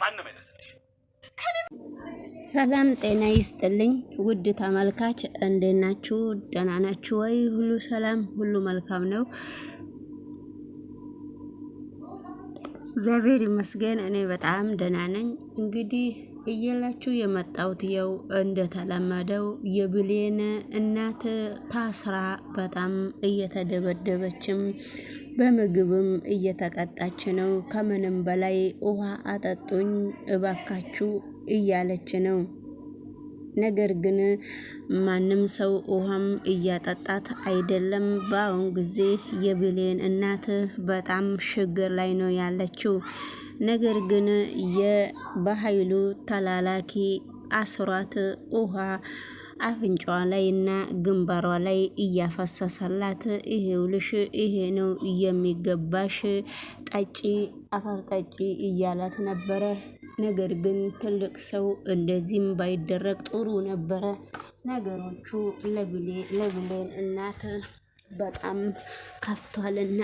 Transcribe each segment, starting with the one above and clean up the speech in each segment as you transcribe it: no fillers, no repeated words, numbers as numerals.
ማንም አይደርስልሽ። ሰላም ጤና ይስጥልኝ ውድ ተመልካች፣ እንዴት ናችሁ? ደህና ናችሁ ወይ? ሁሉ ሰላም፣ ሁሉ መልካም ነው። እግዚአብሔር ይመስገን እኔ በጣም ደህና ነኝ። እንግዲህ እየላችሁ የመጣሁት ያው እንደተለመደው የብሌን እናት ታስራ በጣም እየተደበደበችም በምግብም እየተቀጣች ነው። ከምንም በላይ ውሃ አጠጡኝ እባካችሁ እያለች ነው። ነገር ግን ማንም ሰው ውሃም እያጠጣት አይደለም። በአሁን ጊዜ የብሌን እናት በጣም ችግር ላይ ነው ያለችው። ነገር ግን በኃይሉ ተላላኪ አስሯት ውሃ አፍንጫዋ ላይ እና ግንባሯ ላይ እያፈሰሰላት ይሄውልሽ፣ ይሄ ነው የሚገባሽ፣ ጠጪ፣ አፈር ጠጪ እያላት ነበረ። ነገር ግን ትልቅ ሰው እንደዚህም ባይደረግ ጥሩ ነበረ። ነገሮቹ ለብሌን እናት በጣም ከፍቷልና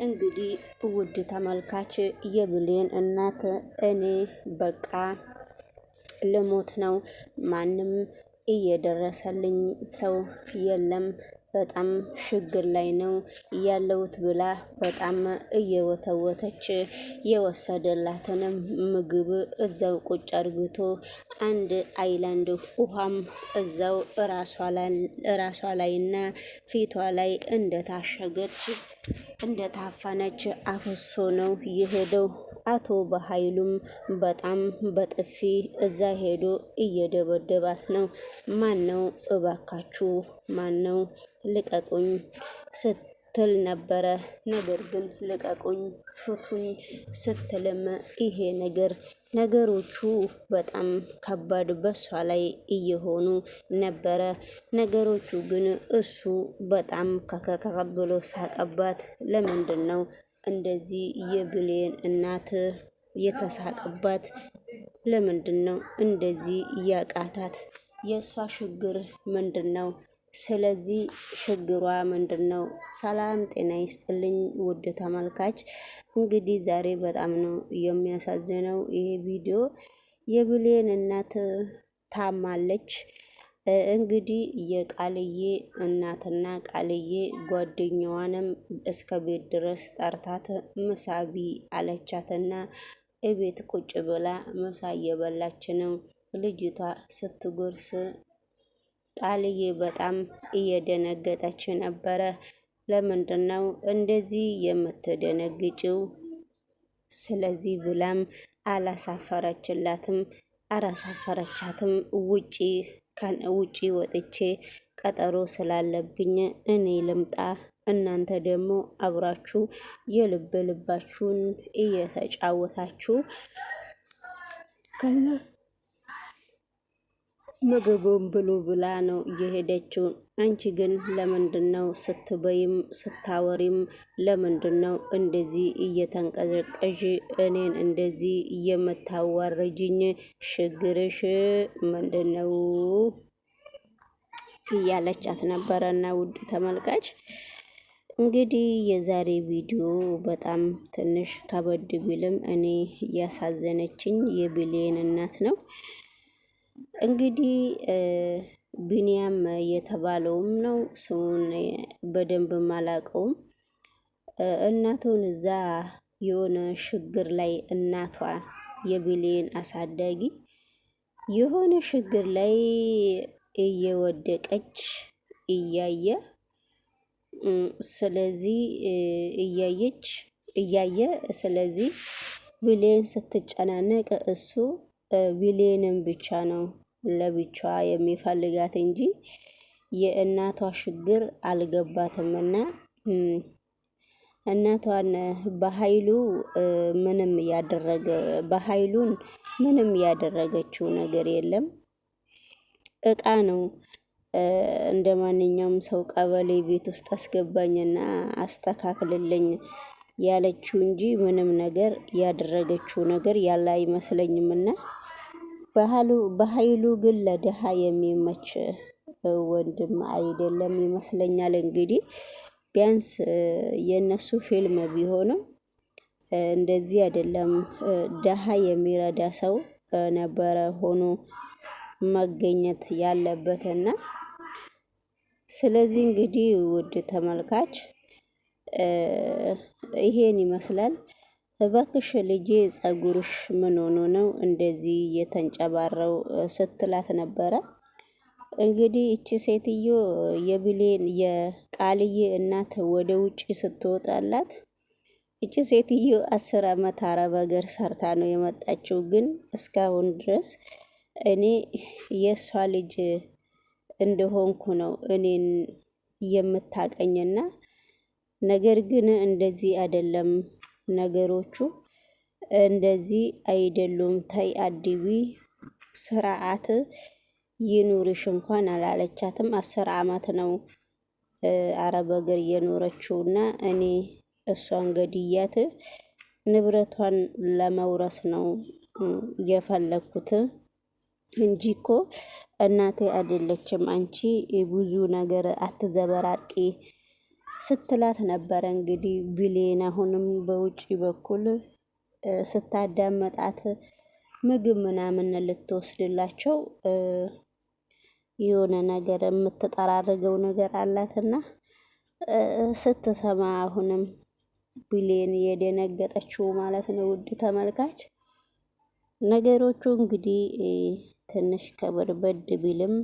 እንግዲህ ውድ ተመልካች የብሌን እናት እኔ በቃ ልሞት ነው፣ ማንም እየደረሰልኝ ሰው የለም፣ በጣም ችግር ላይ ነው ያለሁት ብላ በጣም እየወተወተች የወሰደላትንም ምግብ እዛው ቁጭ አርግቶ አንድ አይላንድ ውሃም እዛው ራሷ ላይና ፊቷ ላይ እንደታሸገች እንደታፈነች አፍሶ ነው የሄደው። አቶ በኃይሉም በጣም በጥፊ እዛ ሄዶ እየደበደባት ነው። ማነው እባካችሁ፣ ማነው ልቀቁኝ ስትል ነበረ። ነገር ግን ልቀቁኝ ፍቱኝ ስትልም ይሄ ነገሮቹ በጣም ከባድ በሷ ላይ እየሆኑ ነበረ። ነገሮቹ ግን እሱ በጣም ከከከብሎ ሳቀባት። ለምንድን ነው እንደዚህ የብሌን እናት የተሳቀባት? ለምንድን ነው እንደዚህ ያቃታት? የእሷ ችግር ምንድን ነው? ስለዚህ ችግሯ ምንድን ነው? ሰላም ጤና ይስጥልኝ ውድ ተመልካች። እንግዲህ ዛሬ በጣም ነው የሚያሳዝነው ይሄ ቪዲዮ። የብሌን እናት ታማለች። እንግዲህ የቃልዬ እናትና ቃልዬ ጓደኛዋንም እስከ ቤት ድረስ ጠርታት ምሳቢ አለቻትና እቤት ቁጭ ብላ ምሳ እየበላች ነው። ልጅቷ ስትጎርስ ቃልዬ በጣም እየደነገጠች ነበረ። ለምንድን ነው እንደዚህ የምትደነግጭው? ስለዚህ ብላም አላሳፈረቻትም። ውጪ ወጥቼ ቀጠሮ ስላለብኝ እኔ ልምጣ፣ እናንተ ደግሞ አብራችሁ የልብ ልባችሁን እየተጫወታችሁ ምግቡን ብሉ ብላ ነው የሄደችው። አንቺ ግን ለምንድን ነው ስትበይም ስታወሪም ለምንድን ነው እንደዚህ እየተንቀዘቀዥ እኔን እንደዚህ የምታዋርጅኝ? ችግርሽ ምንድን ነው እያለቻት ነበረና ውድ ተመልካች እንግዲህ የዛሬ ቪዲዮ በጣም ትንሽ ከበድ ቢልም እኔ ያሳዘነችኝ የብሌን እናት ነው። እንግዲህ ቢኒያም የተባለውም ነው ስሙን በደንብ አላውቀውም። እናቱን እዛ የሆነ ችግር ላይ እናቷ የብሌን አሳዳጊ የሆነ ችግር ላይ እየወደቀች እያየ ስለዚህ ስለዚህ ብሌን ስትጨናነቅ እሱ ብሌንን ብቻ ነው ለብቻዋ የሚፈልጋት እንጂ የእናቷ ችግር አልገባትምና እናቷን በኃይሉን ምንም ያደረገችው ነገር የለም። እቃ ነው እንደ ማንኛውም ሰው ቀበሌ ቤት ውስጥ አስገባኝና አስተካክልልኝ ያለችው እንጂ ምንም ነገር ያደረገችው ነገር ያለ አይመስለኝምና በኃይሉ ግን ለድሃ የሚመች ወንድም አይደለም ይመስለኛል። እንግዲህ ቢያንስ የነሱ ፊልም ቢሆንም እንደዚህ አይደለም። ደሃ የሚረዳ ሰው ነበረ ሆኖ መገኘት ያለበትና ስለዚህ እንግዲህ ውድ ተመልካች ይሄን ይመስላል። እባክሽ ልጄ ጸጉርሽ ምን ሆኖ ነው እንደዚህ የተንጨባረው ስትላት ነበረ። እንግዲህ እቺ ሴትዮ የብሌን የቃልዬ እናት ወደ ውጪ ስትወጣላት እቺ ሴትዮ 10 ዓመት አረብ ሀገር ሰርታ ነው የመጣችው። ግን እስካሁን ድረስ እኔ የእሷ ልጅ እንደሆንኩ ነው እኔን የምታቀኝና ነገር ግን እንደዚህ አይደለም ነገሮቹ፣ እንደዚህ አይደሉም። ታይ አዲቢ ስርዓት ይኑርሽ እንኳን አላለቻትም። 10 ዓመት ነው አረብ ሀገር የኖረችውና እኔ እሷን ገድያት ንብረቷን ለመውረስ ነው የፈለኩት እንጂ እኮ እናቴ አይደለችም። አንቺ ብዙ ነገር አትዘበራቂ ስትላት ነበረ። እንግዲህ ብሌን አሁንም በውጪ በኩል ስታዳመጣት ምግብ ምናምን ልትወስድላቸው የሆነ ነገር የምትጠራርገው ነገር አላትና ስትሰማ አሁንም ብሌን የደነገጠችው ማለት ነው። ውድ ተመልካች ነገሮቹ እንግዲህ ትንሽ ከበድበድ ቢልም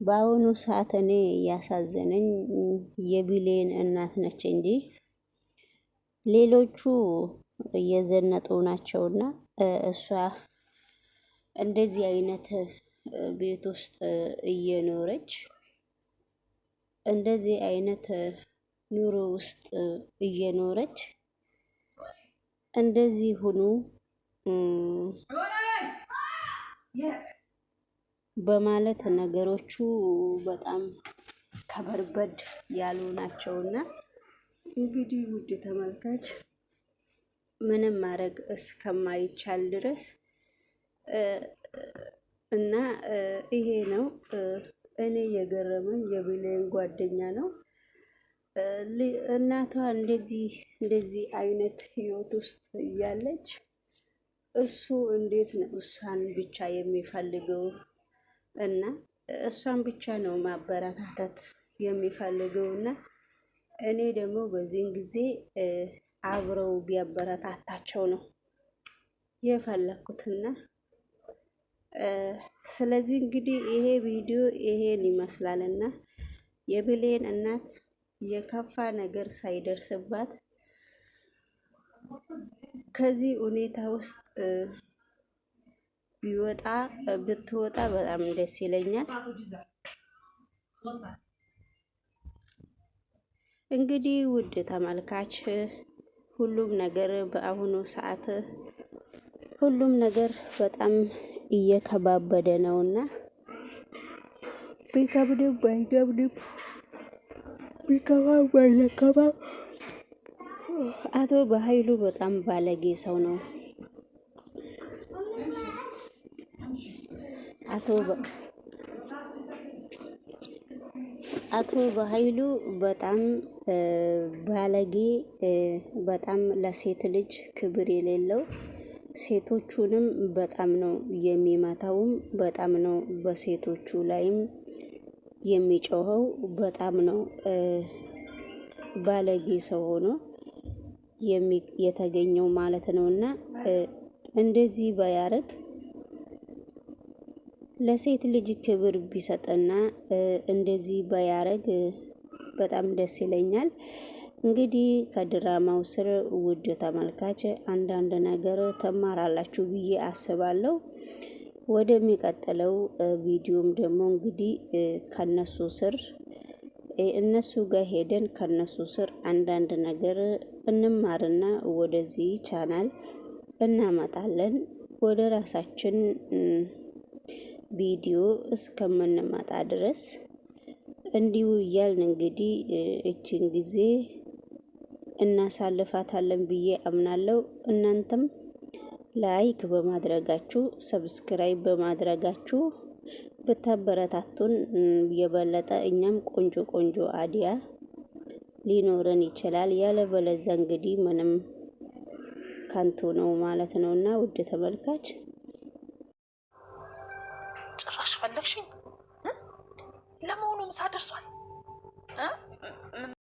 በአሁኑ ሰዓት እኔ ያሳዘነኝ የብሌን እናት ነች እንጂ ሌሎቹ እየዘነጡ ናቸውና እሷ እንደዚህ አይነት ቤት ውስጥ እየኖረች እንደዚህ አይነት ኑሮ ውስጥ እየኖረች እንደዚህ ሁኑ በማለት ነገሮቹ በጣም ከበርበድ ያሉ ናቸውና እንግዲህ ውድ ተመልካች ምንም ማድረግ እስከማይቻል ድረስ እና ይሄ ነው እኔ የገረመኝ የብሌን ጓደኛ ነው። እናቷ እንደዚህ አይነት ህይወት ውስጥ እያለች እሱ እንዴት ነው እሷን ብቻ የሚፈልገው እና እሷን ብቻ ነው ማበረታታት የሚፈልገውና እኔ ደግሞ በዚህን ጊዜ አብረው ቢያበረታታቸው ነው የፈለኩትና ስለዚህ እንግዲህ ይሄ ቪዲዮ ይሄን ይመስላልና የብሌን እናት የከፋ ነገር ሳይደርስባት ከዚህ ሁኔታ ውስጥ ብትወጣ በጣም ደስ ይለኛል። እንግዲህ ውድ ተመልካች ሁሉም ነገር በአሁኑ ሰዓት ሁሉም ነገር በጣም እየከባበደ ነውና ቢከብድም ባይከብድም ቢከፋም ባይከፋም አቶ በኃይሉ በጣም ባለጌ ሰው ነው። አቶ በኃይሉ በጣም ባለጌ፣ በጣም ለሴት ልጅ ክብር የሌለው፣ ሴቶቹንም በጣም ነው የሚመታውም፣ በጣም ነው በሴቶቹ ላይም የሚጮኸው፣ በጣም ነው ባለጌ ሰው ሆኖ የተገኘው ማለት ነውና እንደዚህ ባያረግ ለሴት ልጅ ክብር ቢሰጥና እንደዚህ ባያረግ በጣም ደስ ይለኛል። እንግዲህ ከድራማው ስር ውድ ተመልካች አንዳንድ ነገር ተማራላችሁ ብዬ አስባለሁ። ወደሚቀጥለው ቪዲዮም ደግሞ እንግዲህ ከነሱ ስር እነሱ ጋር ሄደን ከነሱ ስር አንዳንድ ነገር እንማርና ወደዚህ ቻናል እናመጣለን። ወደ ራሳችን ቪዲዮ እስከምንመጣ ድረስ እንዲሁ እያልን እንግዲህ እቺን ጊዜ እናሳልፋታለን ብዬ አምናለሁ። እናንተም ላይክ በማድረጋችሁ ሰብስክራይብ በማድረጋችሁ ብታበረታቱን የበለጠ እኛም ቆንጆ አዲያ ሊኖረን ይችላል። ያለበለዚያ እንግዲህ ምንም ከንቱ ነው ማለት ነው። እና ውድ ተመልካች ጭራሽ ፈለግሽኝ? ለመሆኑ ምሳ ደርሷል?